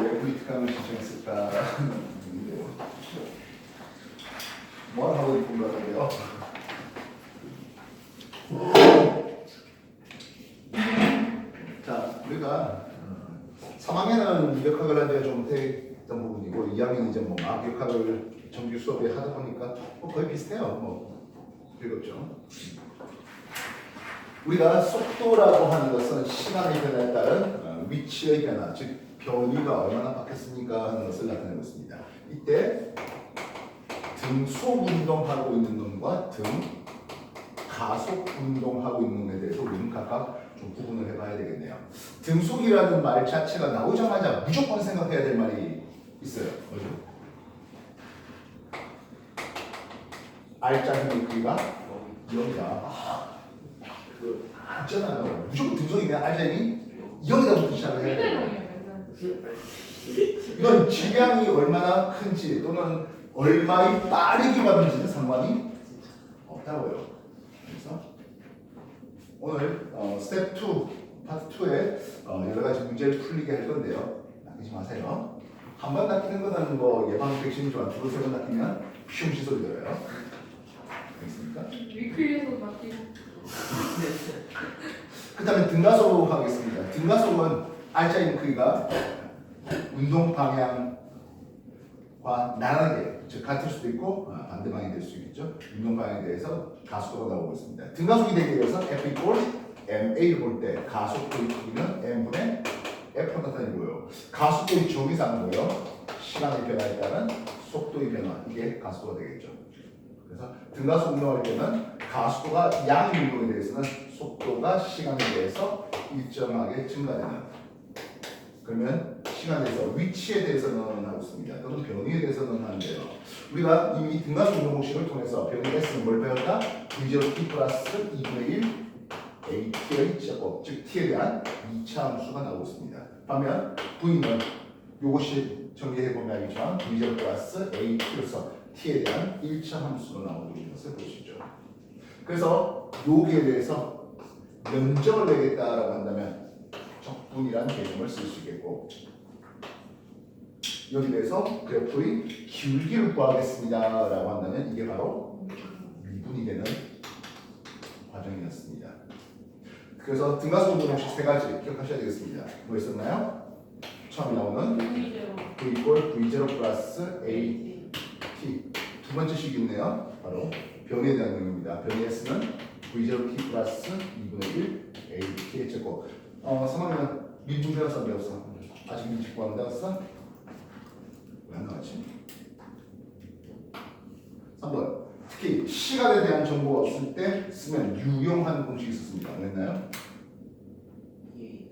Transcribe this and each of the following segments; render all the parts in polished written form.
왜 브리트감을 신청했을까? 뭘 하고 있는 거라고요? 자, 우리가 3학년은 미력학을 한 지가 좀 못했던 부분이고 2학년 이제 뭐 막역학을 정규 수업에 하다 보니까 뭐 거의 비슷해요. 뭐 그렇죠. 우리가 속도라고 하는 것은 시간의 변화에 따른 위치의 변화, 즉 변위가 얼마나 바뀌었습니까 하는 것을 나타내고 있습니다. 이때 등속 운동하고 있는 놈과 등 가속 운동하고 있는 놈에 대해서 우리는 각각 좀 구분을 해봐야 되겠네요. 등속이라는 말 자체가 나오자마자 무조건 생각해야 될 말이 있어요. 뭐죠? R자 힘의 크기가 0이다. 그 있잖아요. 무조건 등속이면 R자 힘이 0이다부터 시작을 해야 돼요. 이건 질량이 얼마나 큰지 또는 얼마의 빠르게 가는지는 상관이 없다고요. 그래서 오늘 스텝 2, 파트 2에 여러 가지 문제를 풀리게 할 건데요. 낚이지 마세요. 한 번 낚이는 거는 뭐 예방 백신이 좋아. 두번 세 번 낚이면 피웅시 소리 들어요. 알겠습니까? 위클리에서 낚이고. 그 다음에 등가속 하겠습니다. 등가속은 R자인 크기가 운동 방향과 나란하게, 즉 같을 수도 있고 반대 방향이 될 수 있겠죠. 운동 방향에 대해서 가속도가 나오고 있습니다. 등가속이 되기 위해서 F 이퀄 MA를 볼 때 가속도의 크기는 M분의 F로 나타내고요. 가속도의 정의상고요. 시간의 변화에 따른 속도의 변화, 이게 가속도가 되겠죠. 그래서 등가속 운동할 때는 가속도가 양 운동에 대해서는 속도가 시간에 대해서 일정하게 증가되는, 그러면 시간에 대해서 위치에 대해서는 하고 있습니다. 또는 변위에 대해서는 하는데요. 우리가 이미 등가속 운동 공식을 통해서 변위 S는 뭘 배웠다? V0 T 플러스 2분의 1 AT의 제곱, 즉 T에 대한 2차 함수가 나오고 있습니다. 반면 V는 이것이 정리해보면 알겠지만 V0 플러스 AT로서 T에 대한 1차 함수로 나오고 있는 것을 볼 수 있죠. 그래서 여기에 대해서 면적을 내겠다라고 한다면 적분이라는 개념을 쓸 수 있겠고, 여기 대해서 그래프의 기울기를 구하겠습니다 라고 한다면 이게 바로 미분이 되는 과정이었습니다. 그래서 등가속 운동 공식 세 가지 기억하셔야 되겠습니다. 뭐 있었나요? 처음에 나오는 V 이퀄 V0 플러스 AT, 두 번째 식이 있네요. 바로 변위에 대한 내용입니다. 변위 S는 V0 T 플러스 2분의 1 AT의 제곱. 3학년 미분 배웠어 안 배웠어? 아직 미분 안 배웠어? 왜 안 나왔지? 3번 특히 시간에 대한 정보가 없을 때 쓰면 유용한 공식이 있었습니다. 안 했나요? 예,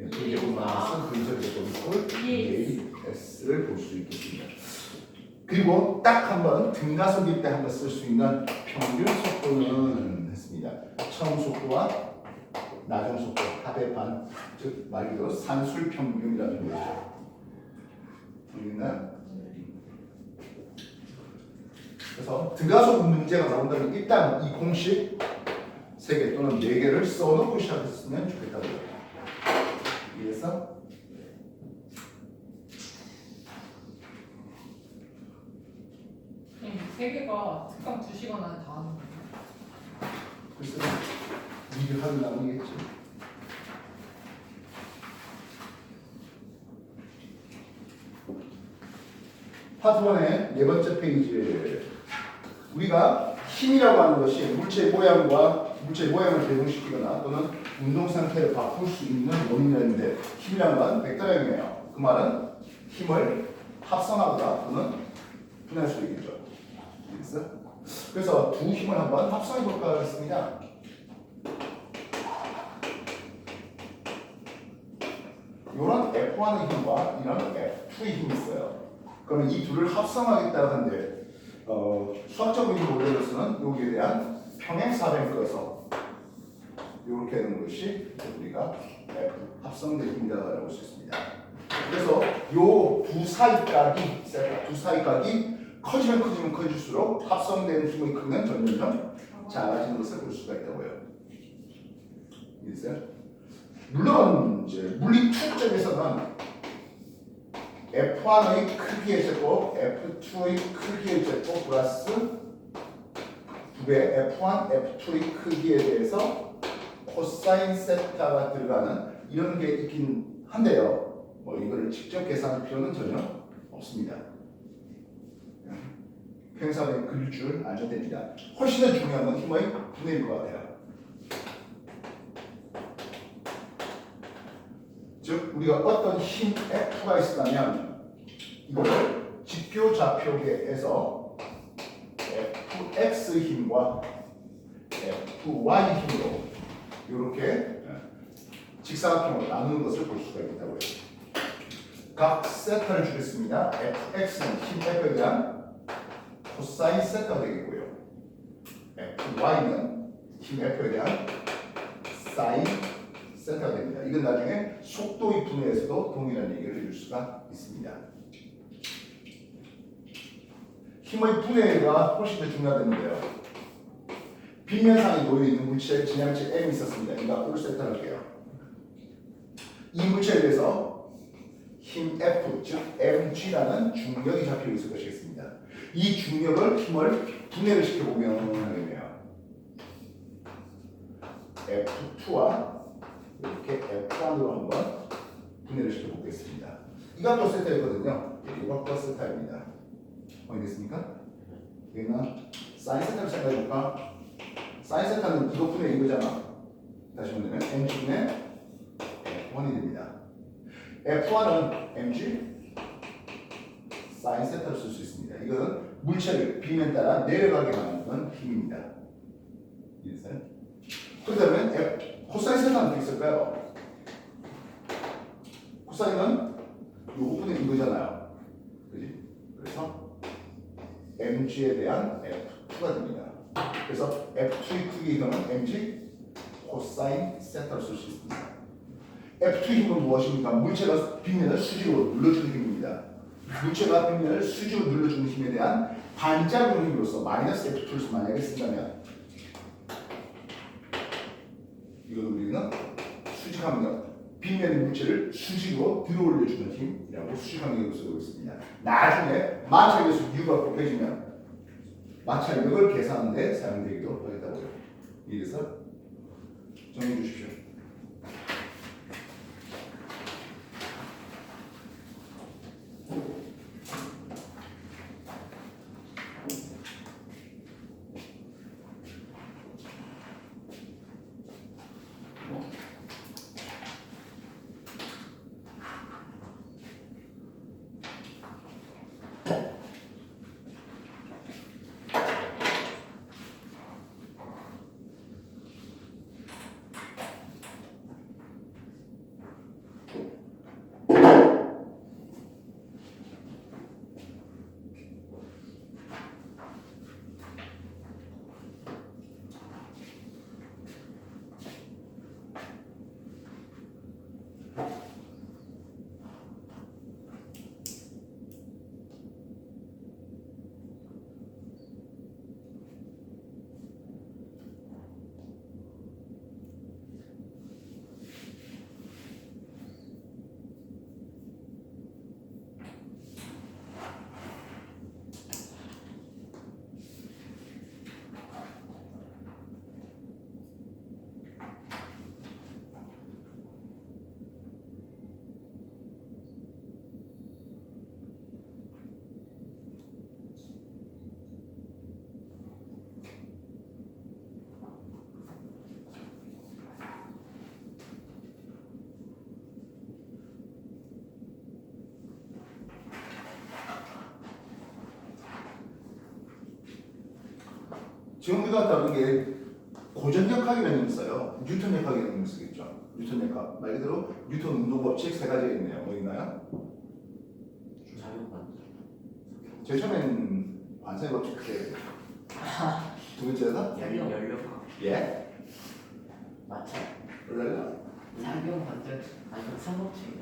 V제곱 마이너스 V제곱 이퀄 EAS를 볼 수 있겠습니다. 그리고 딱 한 번 등가속일 때 한 번 쓸 수 있는 평균 속도는 했습니다. 처음 속도와 나중 속도 합의 반, 즉 말 그대로 산술 평균이라는 거죠. 보이나요? 그래서 등가속 문제가 나온다면 일단 이 공식 3개 또는 4개를 써놓고 시작했으면 좋겠다고요. 그래서 세 개가 특강 2시간 안에 다 하는 거예요. 글쎄 일을 하는 나무겠지. 파트 1의 네 번째 페이지, 우리가 힘이라고 하는 것이 물체의 모양을 배분시키거나 또는 운동 상태를 바꿀 수 있는 원인이라는데, 힘이라는 건 벡터형이에요. 그 말은 힘을 합성하거나 또는 분해할 수 있겠죠. 그래서 두 힘을 한번 합성해 볼까 하겠습니다. 이런 F1의 힘과 이런 F2의 힘이 있어요. 그러면 이 둘을 합성하겠다고 하는데 수학적인 모델로서는 여기에 대한 평행사변을 꺼서 이렇게 하는 것이 우리가 F 합성된 힘이라고 할 수 있습니다. 그래서 요 두 사이각이 커지면 커질수록 합성된 힘의 크기는 점점 작아지는 것을 볼 수가 있다고요. 이해했어요? 물론 이제 물리 투적에서는 F1의 크기의 제곱, F2의 크기의 제곱 플러스 2배 F1, F2의 크기에 대해서 코사인 세타가 들어가는 이런 게 있긴 한데요. 뭐 이거를 직접 계산할 필요는 전혀 없습니다. 평상시에 그릴 줄 알면 됩니다. 훨씬 더 중요한 건 힘의 분해일 것 같아요. 즉 우리가 어떤 힘 F가 있으면 이거를 직교 좌표계에서 Fx 힘과 Fy 힘으로 이렇게 직사각형으로 나누는 것을 볼 수가 있다고요. 각 세타를 주겠습니다. Fx는 힘 F에 대한 코사인 세타가 되겠고요. Fy는 힘 F에 대한 사인 세타가 됩니다. 이건 나중에 속도의 분해에서도 동일한 얘기를 해줄 수가 있습니다. 힘의 분해가 훨씬 더 중요하다는데요. 빗면상에 놓여있는 물체의 진양체 M이 있었습니다. 이거 앞으로 세타를 할게요. 이 물체에 대해서 힘 F, 즉 mg라는 중력이 잡혀 있을 것이겠습니다. 이 중력을 힘을 분해를 시켜보면 하겠네요. F2와 이렇게 F1으로 한번 분해를 시켜보겠습니다. 이 각도 세타였거든요. 이 각도 세타입니다. 확인됐습니까? 여기는 사인 세타를 생각해볼까? 사인 세타는 이거 분해 이거잖아. 다시 보면 mg분의 F1이 됩니다. F1은 mg 사인 세타를 쓸 수 있습니다. 이거는 물체를 비면 따라 내려가게 만드는 힘입니다. 이해됐어요? 그 다음에 코사인 세타는 어떻게 쓸까요? 코사인은 요거분의 이거잖아요. 그지? 그래서 mg에 대한 F2가 됩니다. 그래서 F2의 크기 이거는 mg 코사인 세타를 쓸 수 있습니다. F2 힘은 무엇입니까? 물체가 빗면을 수직으로 눌러주는 힘입니다. 물체가 빗면을 수직으로 눌러주는 힘에 대한 반작용 힘으로서 마이너스 F2를 만약에 쓴다면 이걸 우리는 수직함력, 빗면의 물체를 수직으로 들어올려주는 힘이라고 수직함력으로 쓰고 있습니다. 나중에 마찰력에서 U가 곱해지면 마찰력을 계산하는 데 사용되기도 하겠다고요. 이래서 정리해 주십시오. 지금 우리가 다룬 게 고전역학이라는 걸 써요. 뉴턴역학이라는 걸 쓰겠죠. 뉴턴역학 말 그대로 뉴턴 운동법칙 세 가지가 있네요. 뭐 있나요? 제일 처음엔 관사의 법칙 그게 두 번째가 연료파 예? 맞죠? 원래가 작용 관절 아니 그 삼법칙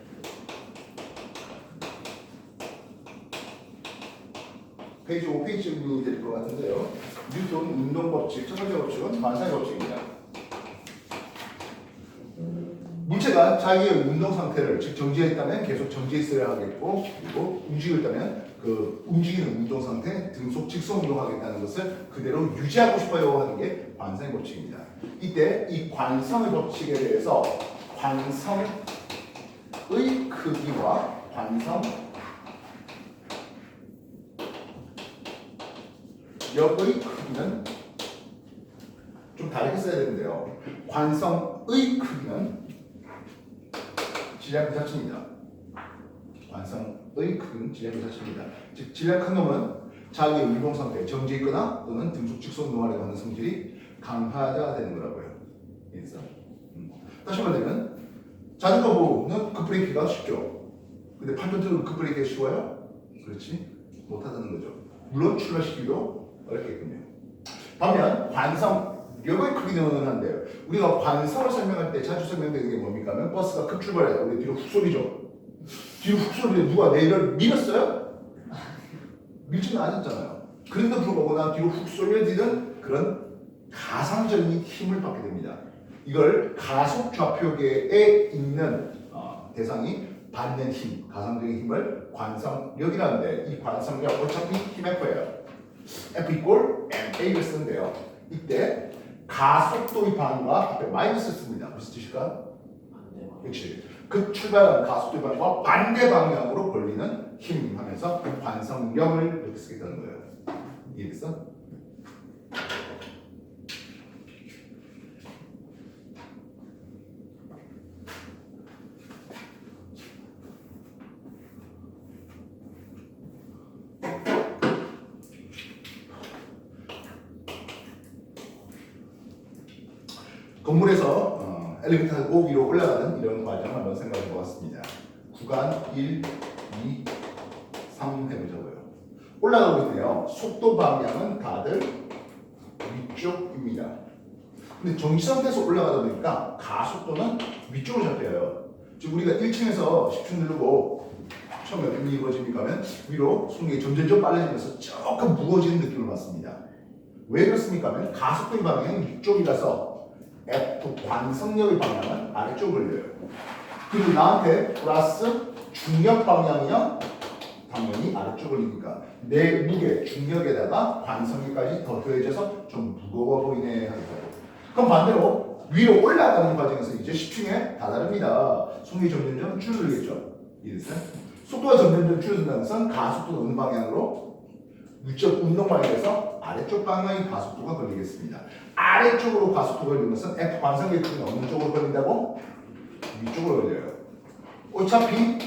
페이지 5페이지쯤이 될 것 같은데요. 뉴턴 운동법칙 첫 번째 법칙은 관사의 법칙입니다. 물체가 물체가 자기의 운동 상태를 즉 정지해 있다면 계속 정지해 있어야 하겠고 그리고 움직이고 있다면 그 움직이는 운동 상태 등속 직선 운동하겠다는 것을 그대로 유지하고 싶어요 하는 게 관성의 법칙입니다. 이때 이 관성의 법칙에 대해서 관성의 크기와 관성력의 크기는 좀 다르게 써야 되는데요. 관성의 크기는 질량 그 자체입니다. 관성의 크기는 질량 그 자체입니다. 즉 질량 큰 놈은 자기의 운동 상태, 정지해 있거나 또는 등속 직선 운동하려고 하는 성질이 강하다 되는 거라고요. 그래서 다시 말하면 자전거 보는 급브레이크가 쉽죠. 근데 팔도 들고 급브레이크가 쉬워요? 그렇지 못하다는 거죠. 물론 출발시키기도 어렵겠군요. 반면 관성력의 크기는 한데요. 우리가 관성을 설명할 때 자주 설명되는 게 뭡니까? 하면 버스가 급출발해요. 우리 뒤로 훅 쏠리죠. 뒤로 훅 쏠리는데 누가 내를 밀었어요? 밀지는 않았잖아요. 그런데도 불구하고 난 뒤로 훅 쏠려지는 그런 가상적인 힘을 받게 됩니다. 이걸 가속 좌표계에 있는 대상이 받는 힘, 가상적인 힘을 관성력이라는데 이 관성력 어차피 힘 F예요. F 이꼴 MA를 쓰는데요. 이때 가속도의 방향과 앞에 마이너스 씁니다. 무슨 뜻일까? 그렇지. 그 출발한 가속도의 방향과 반대 방향으로 걸리는 힘 하면서 관성력을 이렇게 쓰겠다는 거예요. 이해됐어? 건물에서 엘리베이터 타고 위로 올라가는 이런 과정을 한번 생각해 보았습니다. 구간 1, 2, 3 해보자고요. 올라가고 있네요. 속도 방향은 다들 위쪽입니다. 근데 정지 상태에서 올라가다 보니까 가속도는 위쪽으로 잡혀요. 즉 우리가 1층에서 10층 누르고 처음에 어떤 일이 이루어집니까 하면 위로 속력이 점점 빨라지면서 조금 무거워지는 느낌을 받습니다. 왜 그렇습니까 하면 가속도의 방향은 위쪽이라서 F 관성력의 방향은 아래쪽으로 걸려요. 그리고 나한테 플러스 중력 방향이면 당연히 아래쪽으로 걸리니까 내 무게, 중력에다가 관성력까지 더 더해져서 좀 무거워 보이네 하겠다고. 그럼 반대로 위로 올라가는 과정에서 이제 10층에 다다릅니다. 속력이 점점 줄어들겠죠. 이해됐어요? 속도가 점점 줄어든다는 것은 가속도가 어느 방향으로? 위쪽 운동 방향에서 아래쪽 방향의 가속도가 걸리겠습니다. 아래쪽으로 가속도가 걸리는 것은 F 관성력의 크기는 어느 쪽으로 걸린다고? 위쪽으로 걸려요. 어차피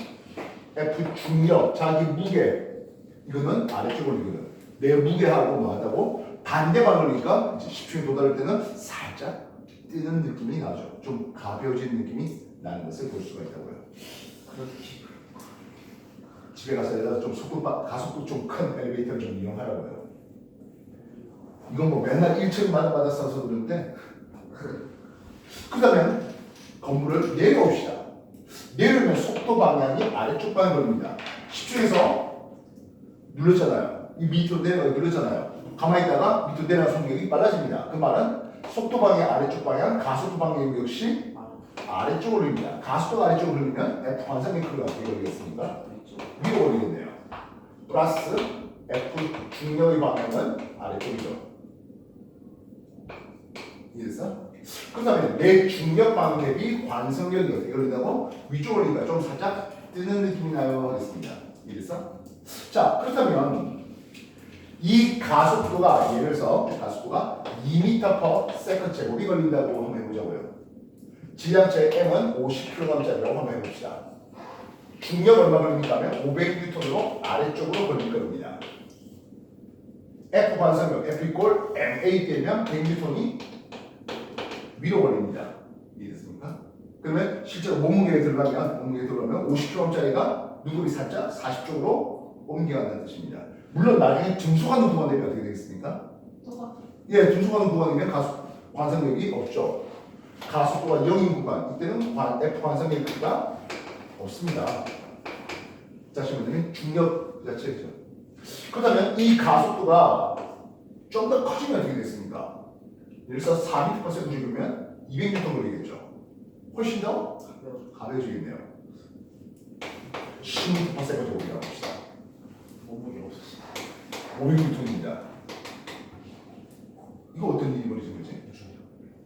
F 중력, 자기 무게 이거는 아래쪽으로 걸리거든. 내 무게하고 뭐하다고? 반대 방향이니까 이제 10층에 도달할 때는 살짝 뛰는 느낌이 나죠. 좀 가벼워진 느낌이 나는 것을 볼 수가 있다고요. 그렇지. 집에 가서 좀 가속도 좀 큰 엘리베이터를 좀 이용하라고요. 이건 뭐 맨날 1층만 받았어서 그런데 그러면 건물을 내려옵시다. 내려오면 속도 방향이 아래쪽 방향 걸립니다. 10층에서 눌렀잖아요. 이 밑으로 내려가 눌렀잖아요. 가만히 있다가 밑으로 내려가는 속력이 빨라집니다. 그 말은 속도 방향 아래쪽 방향, 가속도 방향 역시 아래쪽으로 흘립니다. 가속도가 아래쪽으로 흘리면 F 관성의 크기가 어떻게 걸리겠습니까? 위로 걸리겠네요. 플러스 F 중력의 방향은 아래쪽이죠. 이해됐어? 그 다음에 내 중력 방향 대비 관성력이 어떻게 걸린다고? 위쪽으로 걸리니까 좀 살짝 뜨는 느낌이 나요 하겠습니다. 이해됐어? 자, 그렇다면 이 가속도가 예를 들어서 가속도가 2m/s 제곱이 걸린다고 한번 해보자고요. 질량체 M은 50kg짜리라고 한번 해봅시다. 중력 얼마 걸립니까 하면 500N으로 아래쪽으로 걸릴 겁니다. F 관성력 F 이꼴 MA 되면 100N이 위로 걸립니다. 이해됐습니까? 그러면 실제로 몸무게에 들어가면 50kg짜리가 누구리 살짝 40쪽으로 옮겨간다는 뜻입니다. 물론 나중에 등속하는 구간 되면 어떻게 되겠습니까? 똑같아. 예, 등속하는 구간이면 관성력이 없죠. 가속도가 0인 구간, 이때는 F 관성력의 크기가 없습니다. 다시 말하면 중력 자체죠. 그렇다면 이 가속도가 좀 더 커지면 어떻게 됐습니까? 예를 들어서 4m/s 줄이면 200N 걸리겠죠. 훨씬 더 가벼워지겠네요. 16%가 적용이라고 합시다. 몸무게 없으시. 500N입니다. 이거 어떤 일이 벌어진 거지?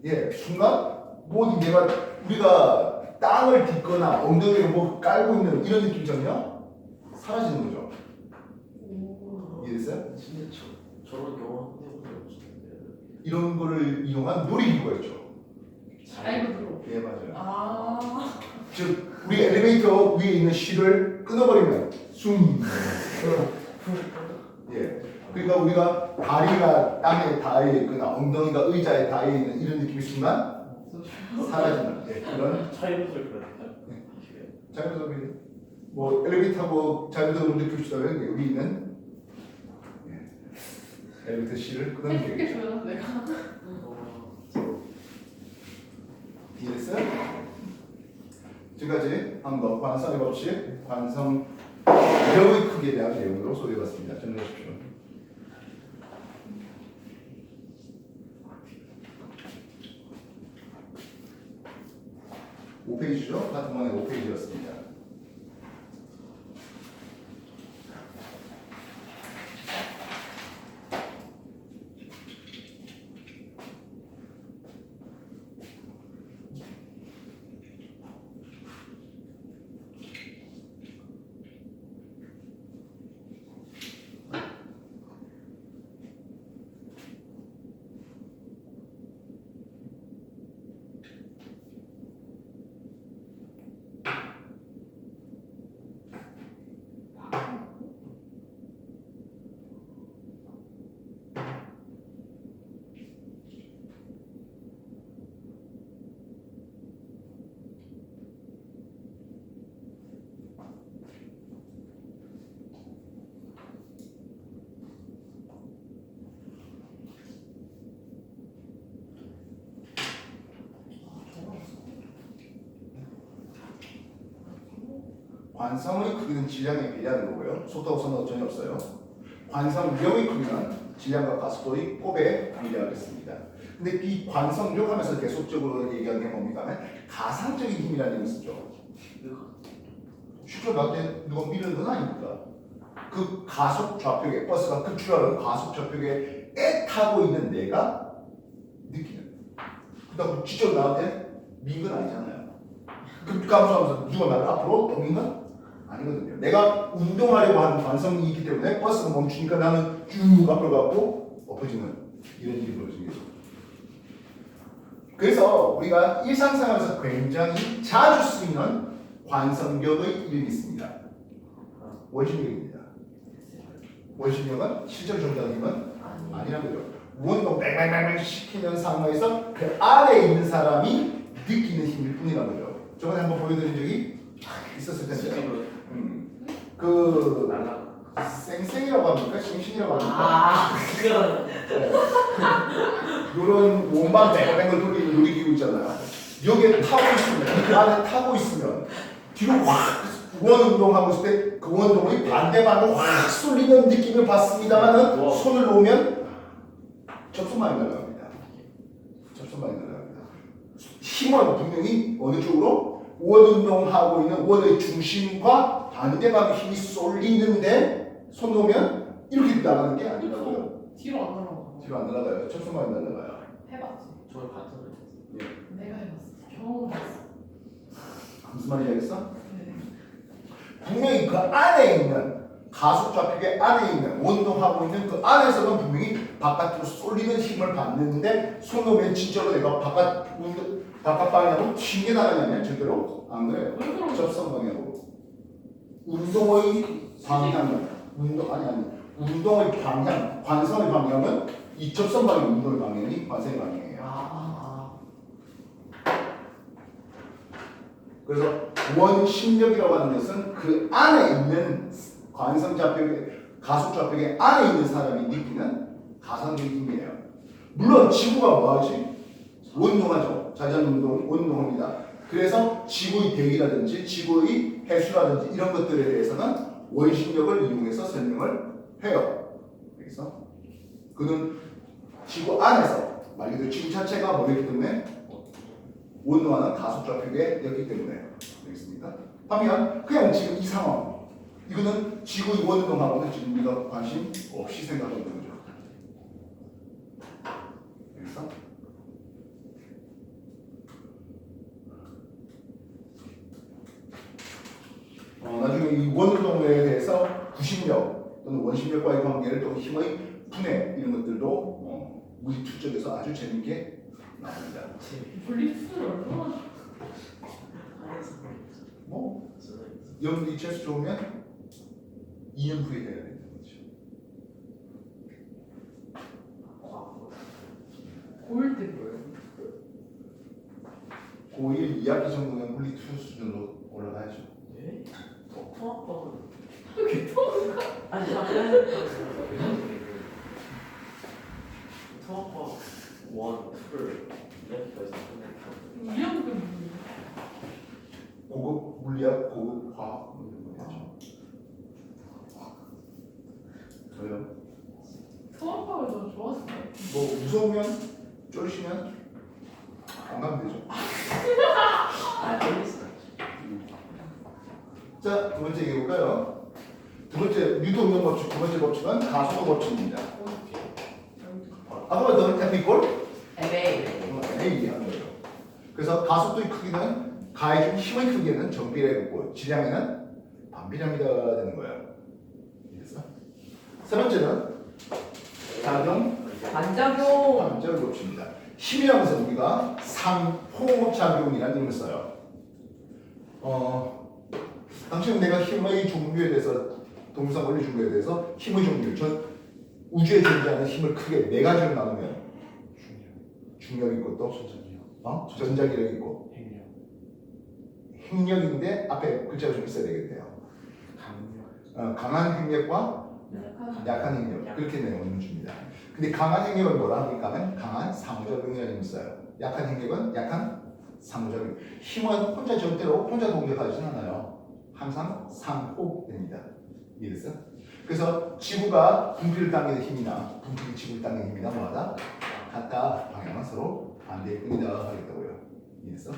예, 순간 뭐 우리가 땅을 딛거나 엉덩이를 뭐 깔고 있는 이런 느낌이잖아요. 사라지는 거죠. 이해됐어요? 진짜 저런 경험 해본 적 없었는데. 이런 거를 이용한 놀이기구가 있죠. 자이로 들어. 예, 맞아요. 아. 즉 우리 엘리베이터 위에 있는 실을 끊어버리면 숨. 예. 그러니까 우리가 다리가 땅에 닿아 있거나 엉덩이가 의자에 닿아 있는 이런 느낌이 순간 사라지는 예, 그런 차이로들 그랬다. 자연스럽게 뭐 엘리베이터 타고 자연스럽게 느껴주시다면 여기 있는 예, 엘리베이터 실을 끊으면 해줄게 되겠죠. 줘요 내가. 이해됐어요? 지금까지 한번 관성의 법칙, 관성력의 크기에 대한 내용으로 소개해봤습니다. 정리하십시오. 5페이지죠? 같은 번에 5페이지였습니다. 관성의 크기는 질량에 비례하는 거고요. 속도와 선호가 전혀 없어요. 관성력의 크기는 질량과 가속도의 곱에 비례하겠습니다. 근데 이 관성력 하면서 계속적으로 얘기하는 게 뭡니까? 가상적인 힘이라는 얘기 쓰죠. 슈퍼 나올 때 누가 밀는 건 아닙니까? 그 가속 좌표계 버스가 급출하는 가속 좌표계에 타고 있는 내가 느끼는. 그다음 지적 나올 때 민 건 아니잖아요. 급감소하면서 누가 나를 앞으로 동인 건 아니거든요. 내가 운동하려고 하는 관성이 있기 때문에 버스가 멈추니까 나는 쭉 앞으로 가고 엎어지는 이런 일이 벌어지는 거죠. 그래서 우리가 일상생활에서 굉장히 자주 쓰이는 관성력의 이름이 있습니다. 원심력입니다. 원심력은 실제로 존재하는 힘은 아니라는 거죠. 운동 뺑뺑뺑뺑 시키는 상황에서 그 안에 있는 사람이 느끼는 힘일 뿐이라는 거죠. 저번에 한번 보여드린 적이 있었을 텐데 그 쌩쌩이라고 합니까? 싱싱이라고 합니까? 그건 네. 이런 원반 뱅뱅을 돌리는 놀이기구 있잖아요. 여기에 타고 있으면, 그 안에 타고 있으면 뒤로 확 원 운동하고 있을 때 그 원동이 반대방으로 확 쏠리는 느낌을 받습니다만은 손을 놓으면 접선만이 날아갑니다. 접선만이 날아갑니다. 힘은 분명히 어느 쪽으로 원 운동하고 있는 원의 중심과 반대방의 힘이 쏠리는데 손 놓으면 이렇게 나가는 게 아니라고요. 뒤로 안 날아가. 뒤로 안 날아가요. 접선만이 날아가요. 해봤지. 저걸 봤던 적 있어요. 내가 해봤어. 경험을 했어. 무슨 말인지 알겠어? 네. 분명히 그 안에 있는 가속 좌표계 안에 있는 원동하고 있는 그 안에서는 분명히 바깥으로 쏠리는 힘을 받는데 손 놓으면 진짜로 내가 바깥 방향으로 튕겨 나가냐면 절대로 안 그래요. 왜 그러지? 접선 방향으로. 운동의 방향은 운동의 방향, 관성의 방향은 이 접선 방향, 운동의 방향이 관성의 방향이에요. 그래서 원심력이라고 하는 것은 그 안에 있는 관성 좌표계, 가속 좌표계 안에 있는 사람이 느끼는 가상적인 힘이에요. 물론 지구가 뭐하지? 운동하죠. 자전 운동, 운동합니다. 그래서 지구의 대기라든지 지구의 해수라든지 이런 것들에 대해서는 원심력을 이용해서 설명을 해요. 그래서 그는 지구 안에서 말 그대로 지구 자체가 뭐였기 때문에 원동하는 가속 좌표에 였기 때문에 되겠습니까? 하면 그냥 지금 이 상황 이거는 지구의 원동하고는 지금 우리가 관심 없이 생각하는 거죠. 알겠어? 나중에 이 원동에 대해서 구심력 또는 원심력과의 관계를 또 힘의 분해 이런 것들도 우리 투적에서 아주 재밌게 나옵니다. 분리수를 얼마나 뭐 여러분들이 재수 좋으면 2년 후에 해야 된다는 거죠. 고1 때 뭐예요? 고1 2학기 정도면 물리 투 수준으로 올라가야죠. 예? 통합법은 그게 또 아니 잠깐 통합법 1, 2를 이렇게까지 끝냈다. 이형근 고급 물리학, 고급 화학 뭐 이런 거 해야죠. 왜요? 통합학을 더 좋았어요. 뭐 무서우면 쫄으시면 안 가면 되죠. 아 재밌어. 자, 두 번째 얘기해 볼까요? 두 번째 뉴턴 운동 법칙, 두 번째 법칙은 가속도 법칙입니다. 아까 너는 에피골 A 하는 거예요. 그래서 가속도의 크기는 가해준 힘의 크기에는 정비례했고 질량에는 반비례합니다 되는 거예요. 이해했어? 세 번째는 작용 반작용. 반작용 법칙입니다. 힘이라는 것은 우리가 상호작용이라는 이름을 써요. 당신은 내가 힘의 종류에 대해서 동사 원리 종류에 대해서 힘의 종류, 전 우주에 존재하는 힘을 크게 네 가지로 나누면 중력 있고 또 전자기력 있고 핵력인데 앞에 글자가 좀 있어야 되겠네요. 강한 핵력과 약한 핵력 그렇게 내용을 줍니다. 근데 강한 핵력은 뭐라 하니까 하면 강한 상호작용이라는 의미를 써요. 약한 핵력은 약한 상호작용. 힘은 혼자 절대로 혼자 동작하지는 않아요. 항상 상호됩니다. 이해됐어? 그래서 지구가 분필을 당기는 힘이나 분필이 지구를 당기는 힘이나 뭐하다? 같다. 방향은 서로 반대일 뿐이다 하겠다고요. 이해됐어?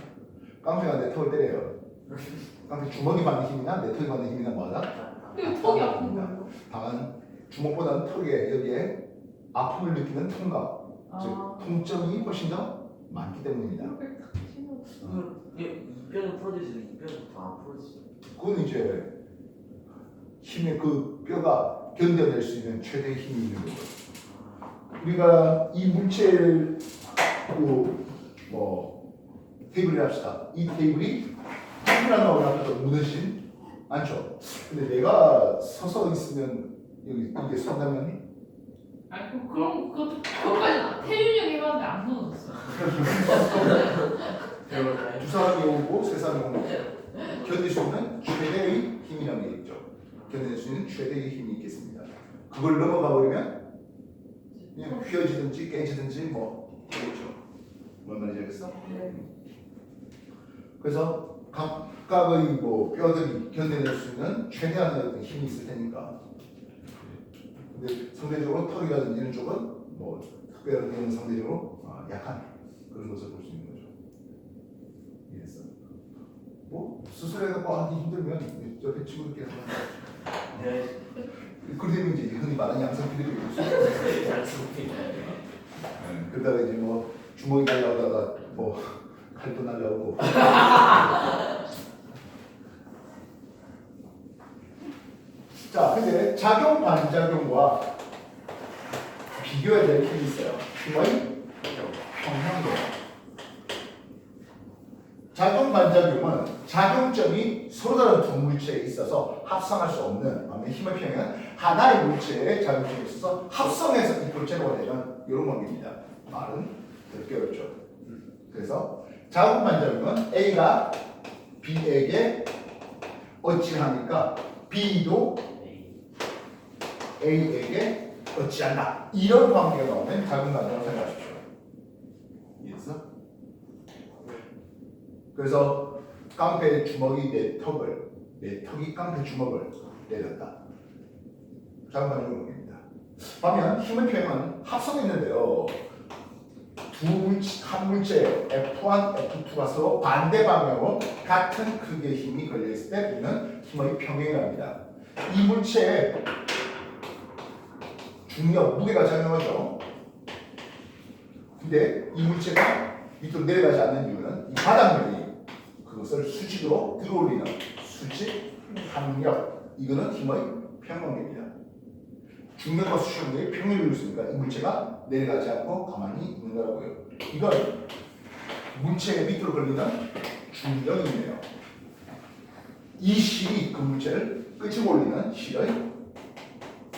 깡패가 내 턱을 때려요. 깡패 주먹이 받는 힘이나 내 턱이 받는 힘이나 뭐하다? 근데 턱이 아픈 거예요? 다만 주먹보다는 턱에 여기에 아픔을 느끼는 통각, 즉 통점이 훨씬 더 많기 때문입니다. 이뼈는 풀어지지 이뼈는 더안 풀어지죠. 그건 이제 힘의 그 뼈가 견뎌낼 수 있는 최대의 힘이 있는 거죠. 우리가 이 물체를 뭐 테이블을 합시다. 이 테이블이 테이블 하나 앞에서 무너진 않죠. 근데 내가 서서 있으면 여기 이게 선다면 아니 그럼 그것까지 태윤이 형이 해봤는데 안 무너졌어. 두 사람이 오고 세 사람이 오고 견딜 수 있는 최대의 힘이라는 게 있죠. 견딜 수 있는 최대의 힘이 있겠습니다. 그걸 넘어가 버리면 그냥 휘어지든지 깨지든지 뭐 그렇죠. 뭔 말인지 알겠어? 그래서 각각의 뭐 뼈들이 견뎌낼 수 있는 최대한의 어떤 힘이 있을 테니까. 근데 상대적으로 턱이라든지 이런 쪽은 뭐 특별한 데는 상대적으로 약한 그런 것을 볼 수 있는 거죠. 이해했어? 뭐 수술해갖고 하기 힘들면 옆에 친구들끼리 하는 거죠. 네. 그러면 이제 흔히 말하는 양성피들이 있을 잘 쓰고 그러다가 이제 뭐 주먹이 날라오다가 뭐 칼도 날라오고. 자, 근데 작용 반작용과 비교해야 될 힘이 있어요. 힘의 평형도예요. 작용 반작용은 작용점이 서로 다른 두 물체에 있어서 합성할 수 없는 반면 힘의 평형은 하나의 물체에 작용점이 있어서 합성해서 이 물체가 되는 이런 관계입니다. 말은 되게 어렵죠. 그래서 작용 반작용은 A가 B에게 어찌하니까 B도 A에게 어찌한다. 이런 관계가 나오면 작용 반작용을 생각하십시오. 이해했어? 그래서 깡패의 주먹이 내 턱이 깡패 주먹을 때렸다. 작용 반작용 관계입니다. 반면 힘의 표현은 합성했는데요. 한 물체 F1, F2가 서로 반대 방향으로 같은 크기의 힘이 걸려 있을 때 우리는 힘의 평행이랍니다. 이 물체의 중력, 무게가 작용하죠. 근데 이 물체가 밑으로 내려가지 않는 이유는 이 바닥면이 그것을 수직으로 들어올리는 수직 항력, 이거는 힘의 평형입니다. 중력과 수직력이 평행을 이루었으니까 이 물체가 내려가지 않고 가만히 있는 거라고요. 이건 물체의 밑으로 걸리는 중력이네요. 이 실이 그 물체를 끄집어 올리는 실의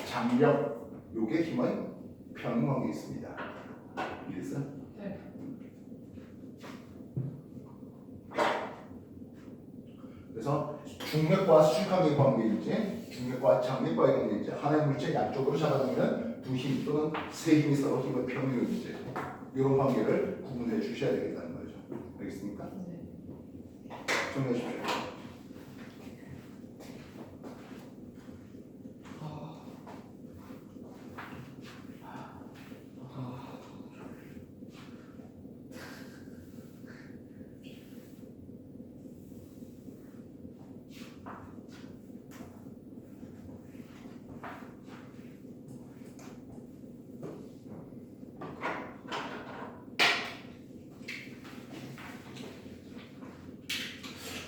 장력, 요게 힘의 평형관계 있습니다. 이해했어? 네. 그래서 중력과 수직관계의 관계일지 중력과 장력과의 관계일지 하나의 물체 양쪽으로 잡아당기는 두 힘 또는 세 힘이 서로 힘의 평형일지 이런 관계를 구분해 주셔야 되겠다는 거죠. 알겠습니까? 네. 정리해 주십시오.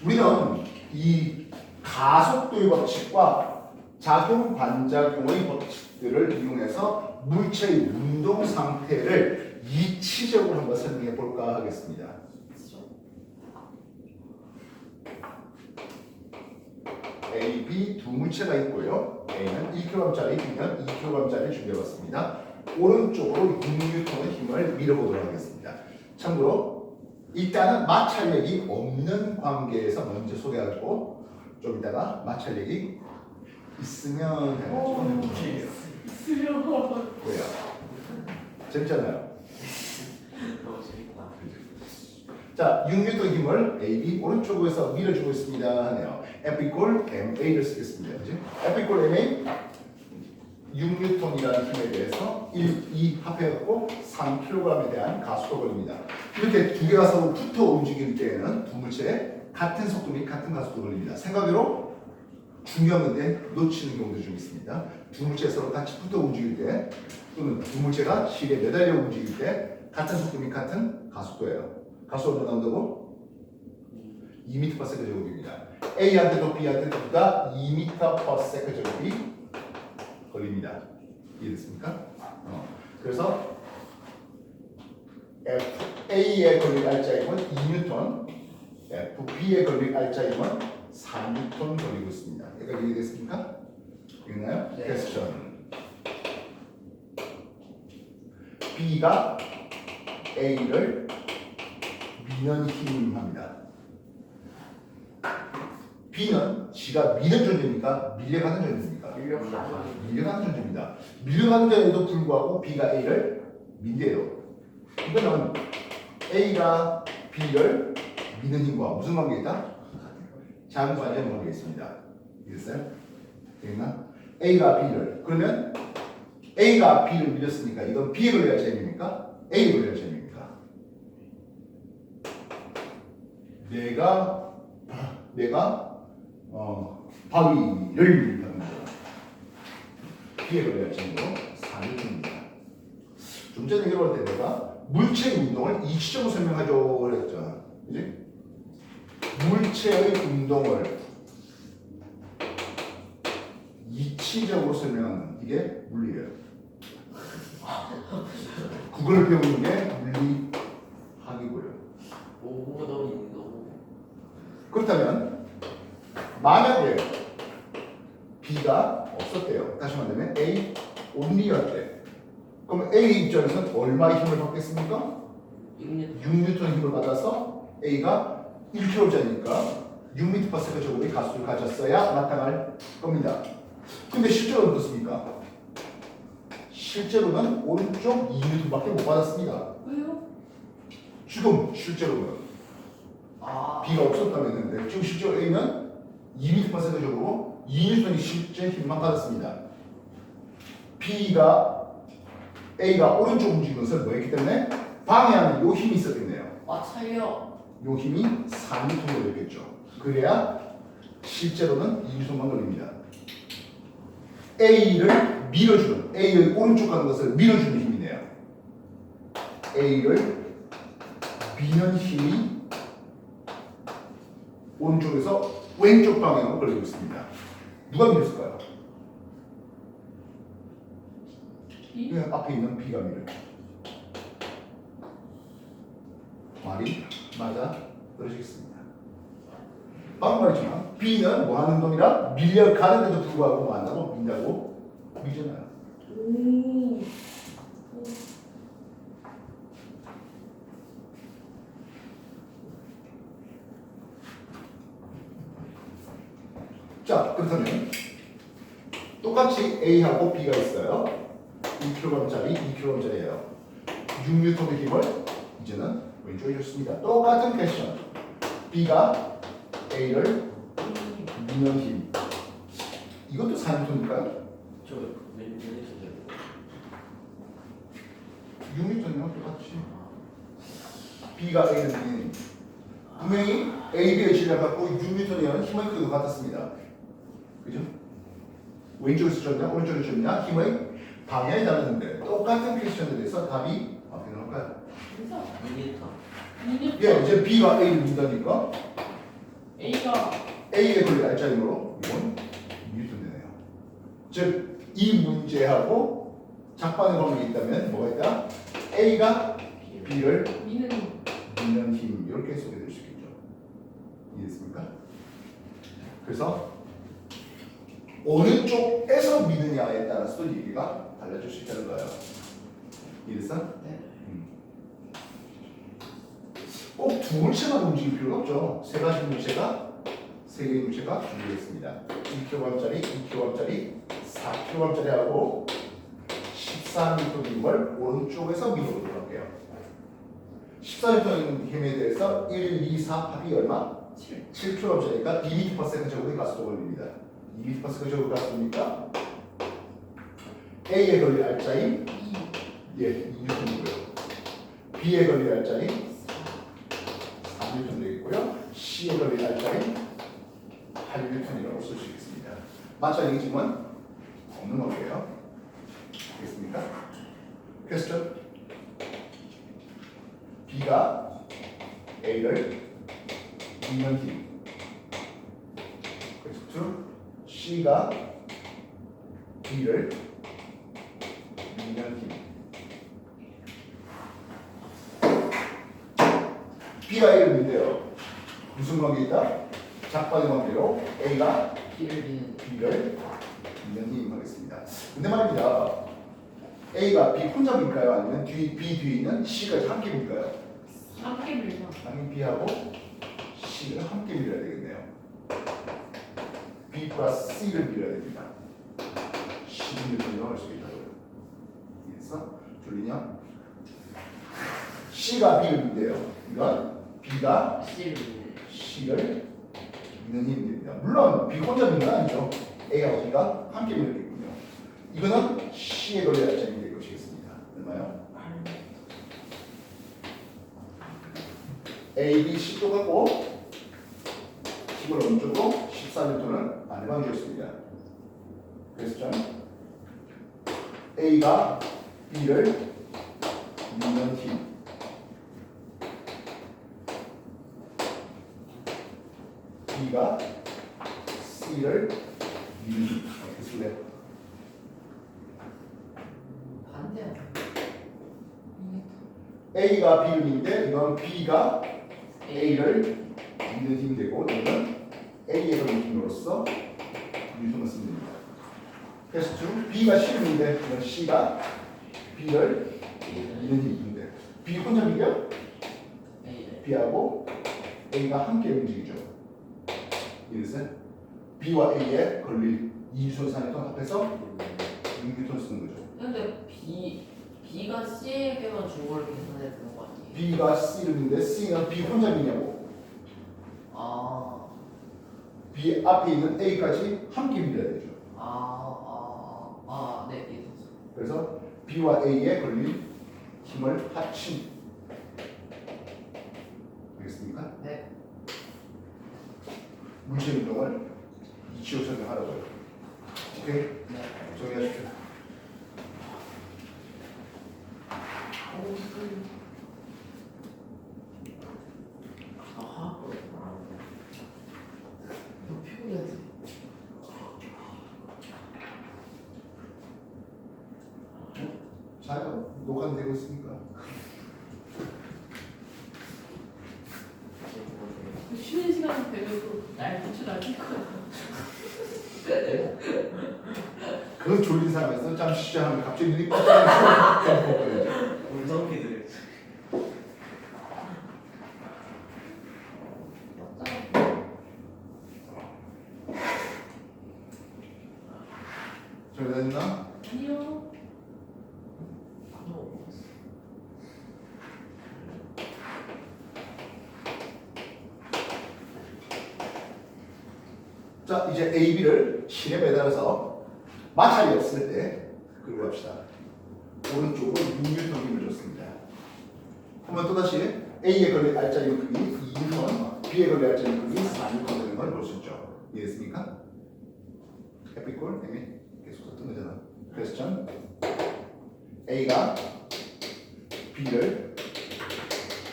우리는 이 가속도의 법칙과 작용 반작용의 법칙들을 이용해서 물체의 운동 상태를 이치적으로 한번 설명해 볼까 하겠습니다. A, B 두 물체가 있고요. A는 1kg짜리, B는 2kg짜리 준비해봤습니다. 오른쪽으로 6N의 힘을 밀어보도록 하겠습니다. 참고로 일단은 마찰력이 없는 관계에서 먼저 소개하고 좀 이따가 마찰력이 있으면 해가지고 수영. 왜요? 재밌잖아요. 너무 재밌다. 자, 6N 힘을 AB 오른쪽에서 밀어주고 있습니다 하네요. F equal MA를 쓰겠습니다. 그지? F equal MA 6N이라는 힘에 대해서 1, 2 합해갖고 3kg에 대한 가속도 걸립니다. 이렇게 두 개가 서로 붙어 움직일 때에는 두 물체에 같은 속도 및 같은 가속도 걸립니다. 생각외로 중요한 건데 놓치는 경우도 좀 있습니다. 두 물체가 서로 같이 붙어 움직일 때 또는 두 물체가 실에 매달려 움직일 때 같은 속도 및 같은 가속도예요. 가속도 얼마 나온다고? 2m/s 제곱입니다. A한테도 B한테도 가 2m/s 제곱이 걸립니다. 이해됐습니까? 그래서 FA에 걸릴 알짜임은 2N, FB에 걸릴 알짜임은 4N 걸리고 있습니다. 여기까지 이해됐습니까? 있나요? 네. 퀘스천. B가 A를 미는 힘합니다. B는 지가 미는 존재입니까? 밀려가는 존재입니까? 밀려가는 존재입니다. 밀려가는 존재에도 불구하고 B가 A를 민대요. 이거는 A가 B를 미는 힘과 무슨 관계가 있다? 작은 관계 관계가 있습니다. 이해됐어요? 되겠나? A가 B를 그러면 A가 B를 밀렸으니까 이건 B에 걸려야 재미입니까? A에 걸려야 재미입니까? 내가 바위를 밀는 거죠. B에 걸려야 재미로 4N입니다. 좀 전에 얘기할 때 내가 물체의 운동을 이치적으로 설명하죠 그랬죠. 그지? 물체의 운동을 이치적으로 설명하는 이게 물리예요. 그걸 배우는 게 물리학이고요. 오 너무 그렇다면 만약에 B가 없었대요. 다시 말하면 A only였대. 그럼 A 입장에서는 얼마의 힘을 받겠습니까? 6N 힘을 받아서 A가 1kg짜리니까 6m/s 제곱의 가속을 가졌어야 나타날 겁니다. 근데 실제로는 어떻습니까? 실제로는 오른쪽 2N밖에 못 받았습니다. 왜요? 지금 실제로는 B가 없었다면 했는데 지금 실제로 A는 2m/s 제곱으로 2N이 실제 힘만 받았습니다. A가 오른쪽 움직이는 것을 뭐 했기 때문에? 방해하는 요 힘이 있었겠네요. 맞아요. 요 힘이 4N으로 되겠죠. 그래야 실제로는 이주선만 걸립니다. A를 밀어주는, A의 오른쪽 가는 것을 밀어주는 힘이네요. A를 미는 힘이 오른쪽에서 왼쪽 방향으로 걸리고 있습니다. 누가 밀었을까요? B? 앞에 있는 B가 밀어요. 말이 맞아 떨어지겠습니다. 방금 말했지만 B는 뭐 하는 놈이라 밀려가는데도 불구하고 뭐 한다고 민다고 밀잖아요. 오. 자, 그렇다면 똑같이 A하고 B가 있어요. 1kg짜리, 2kg짜리예요. 6N의 힘을 이제는 왼쪽에 줬습니다. 똑같은 퀘션. B가 A를 미는 힘. 이것도 4N일까요? 저 왼쪽에 6N이랑 똑같이. B가 A를 미는 힘. 분명히 A, B의 질량 갖고 6N이라는 힘의 크기가 같았습니다. 그죠? 왼쪽에서 줬냐, 오른쪽에서 줬냐, 힘의 방향이 다르는데 똑같은 퀘션에 대해서 답이 어떻게 나올까요? 그래서 2m. 예, 이제 B가 A를 민다니까 A가 A에 걸릴 알짜림으로 이건 뉴턴 되네요. 즉, 이 문제하고 작반의 방법이 있다면 뭐가 있다? A가 B를 미는 미는 힘 이렇게 소개될 수 있겠죠. 이해됐습니까? 그래서 어느 쪽에서 미느냐에 따라서 얘기가 달라질 수 있다는 거예요. 이해됐어? 네. 꼭 두 물체만 움직일 필요는 없죠. 세 가지 물체가 세 개의 물체가 준비되어 있습니다. 2kg짜리, 2kg짜리, 4kg짜리하고 14N인 걸 오른쪽에서 밀어보도록 할게요. 14N 힘에 대해서 1, 2, 4 합이 얼마? 7kg짜리니까 2m/s 제곱의 가속도 걸립니다. 2m/s 제곱 가속도니까 A에 걸릴 알짜임 2. 예, 2N이고요. B에 걸릴 알짜임 3N 되겠고요. C에 걸릴 알짜임 8N이라고 쓸 수 있겠습니다. 맞죠? 이 질문 없는 거예요. 알겠습니까? 퀘스천 B가 A를 미는 힘 퀘스천 C가 B를 미는 힘 B가 A를 민대요. 무슨 관계 있다? 작반의 관계로 A가 B를 미는 B를 미는 힘 하겠습니다. 근데 말입니다. A가 B 혼자 밀까요? 아니면 B 뒤에 있는 C가 함께 밀까요? 함께 밀면 당연히 B하고 C를 함께 밀어야 되겠네요. B 플러스 C를 밀어야 됩니다. C를 할 수 있다고요. 이해했어? 졸리냐? C가 B를 민대요. 이건 B가 C를 미는 C를 미는 힘이 됩니다. 물론 B 혼자 미는 건 아니죠. A하고 B가 함께 밀겠군요. 이거는 C에 걸려야 점이 될 것이겠습니다. 얼마요? A, B, C 똑같고 힘을 오른쪽으로 14N을 안내방 주었습니다. 그래서 저는 A가 B를 미는 힘 B가 C를 미는 힘 어떻게 쓸래요? 반대야. A가 B를 미는데 이건 B가 A를 미는 힘이 되고 이거는 A에 걸린 힘으로써 유통을 쓰면 됩니다. 그래서 중 B가 C를 미는데 이건 C가 B를 미는 힘인데 B 혼자 밀려? A를 B하고 A가 함께 움직이죠. 이래서 B와 A에 걸릴 이주선상의 합해서 6N 쓰는 거죠. 근데 B가 C에게만 준 걸 계산해야 되는 거 아니에요? B가 C를 미는데 C는 B 혼자 미냐고. 아, B 앞에 있는 A까지 함께 밀어야 되죠. 네, 이해했어. 그래서 B와 A에 걸릴 힘을 합친 알겠습니까? 네. 물질 운동을 이치로 설명하라고요. 오케이? 네. 정리하십시오. 아하. 너 피곤해지. 자요. 녹화는 되고 있으니까. 쉬는 시간 되면 또날 붙여 날뛸 거야. 그 졸린 사람에서 잠 쉬자 하면 갑자기 눈이 깜짝이야. 운동기들 정리됐나? 아니요. 자, 이제 A, B를 실에 매달아서 마찰이 없을 때 그리고 합시다. 오른쪽으로 6뉴턴 힘을 줬습니다. 그러면 또다시 A에 걸릴 알짜리 크기 2뉴턴, B에 걸릴 알짜리 크기 4뉴턴 되는 걸 볼 수 있죠. 이해했습니까? F꼴 M이 계속 뜬 거잖아. 그래서 전 A가 B를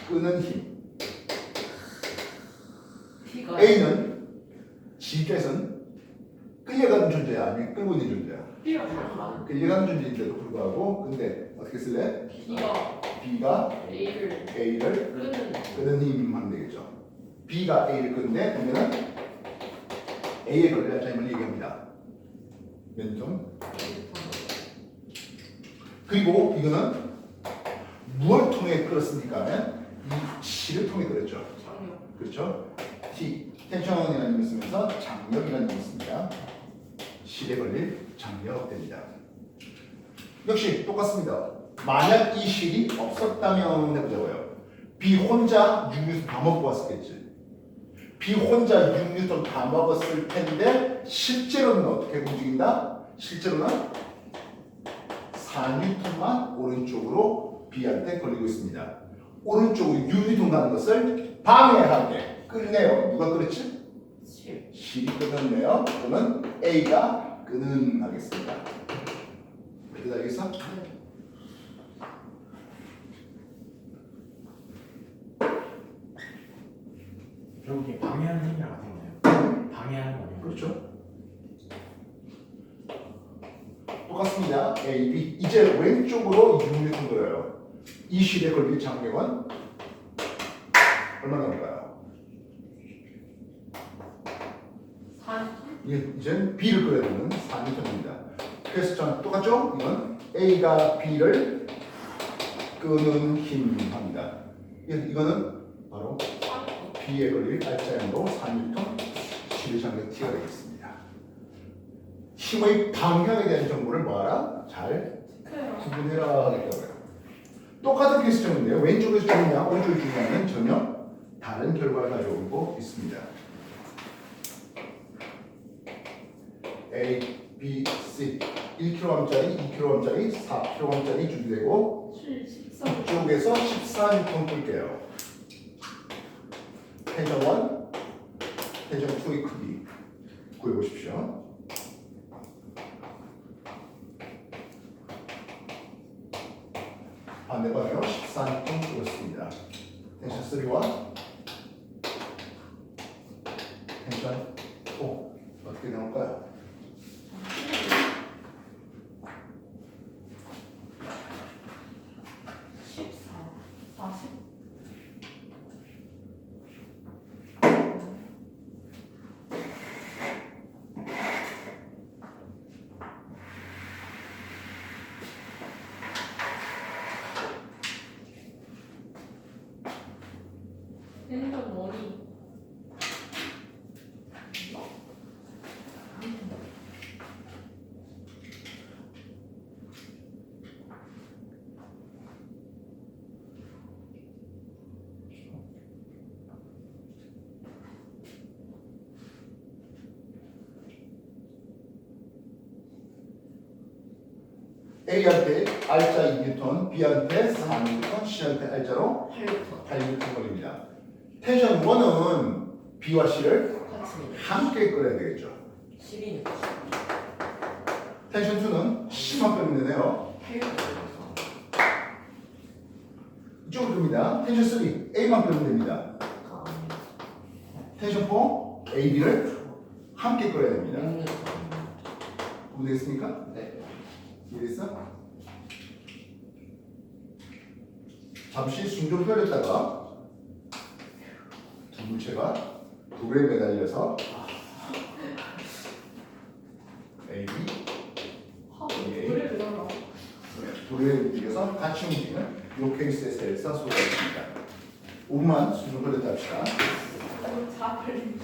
끄는 힘, B가 A는 G께서는 끌려가는 존재야 아니면 끌고 있는 존재야? B가 끌려가는 존재인데도 불구하고 근데 어떻게 쓸래? B가 B가 A를 A를 끄는 끄는 힘 하면 되겠죠. B가 A를 끄는데 그러면은 A에 걸릴 알짜림을 얘기합니다. 왼쪽. 그리고 이거는 무엇을 통해 끌었습니까? 하면 이 C를 통해 끌었죠. 장력. 그렇죠? T, 텐션이라는 힘을 쓰면서 장력이라는 힘을 씁니다. 실에 걸릴 장력 됩니다. 역시 똑같습니다. 만약 이 실이 없었다면 해보자고요. B 혼자 6뉴턴 다 먹고 왔었겠지. B 혼자 6뉴턴 다 먹었을 텐데 실제로는 어떻게 움직인다? 실제로는 4뉴턴만 오른쪽으로 B한테 걸리고 있습니다. 오른쪽으로 6뉴턴 가는 것을 방해하게 끌네요. 누가 그랬지? 실이 끊었네요. 그러면 A가 끄는 하겠습니다. 이렇게 알겠어? 결국에 방해하는 힘이 아니네요. 방해하는 거네요. 그렇죠. 똑같습니다. A, B. 이제 왼쪽으로 6뉴턴 걸어요. 이 실에 걸릴 장력은 얼마나 걸까요? 4. 이제 B를 끌어야 되는 4뉴턴입니다. 그래서 전 똑같죠? 이건 A가 B를 끄는 힘합니다. 이거는 바로 B에 걸릴 알짜양으로 4뉴턴 실의 장력 T가 되겠습니다. 힘의 방향에 대한 정보를 뭐하라? 잘 체크해요. 구분해라 하겠다고요. 똑같은 퀘스천인데요. 왼쪽에서 중요냐, 오른쪽이 중요냐는 전혀 다른 결과를 가져오고 있습니다. A, B, C 1kg짜리, 2kg짜리, 4kg짜리 준비되고 14. 이쪽에서 14뉴턴 끌게요. 텐션 1, 텐션 2의 크기 구해보십시오. 반대 방향으로 14뉴턴 끌었습니다. 텐션 3와 텐션 4 어떻게 나올까요? 40. 텐션 원이 A한테 알짜 2뉴턴, B한테 4뉴턴, C한테 알짜로 8부터 8뉴턴 걸립니다. 텐션 1은 B와 C를 같이 함께 끓여야 되겠죠. 10이니까 텐션 2는 C만 끓이면 되네요. 이쪽으로 듭니다. 텐션 3 A만 끓이면 됩니다. 텐션 4 A, B를 함께 끓여야 됩니다. 이해됐습니까? 네. 이해됐어? 잠시 숨 좀 흘렸다가 두 물체가 돌에 매달려서 A, B, 노래를 넣어. 돌에 움직여서 같이 움직이는 이 케이스에서 쏟아집니다. 5분만 숨 좀 흘렸다 합시다. 자, 빨리.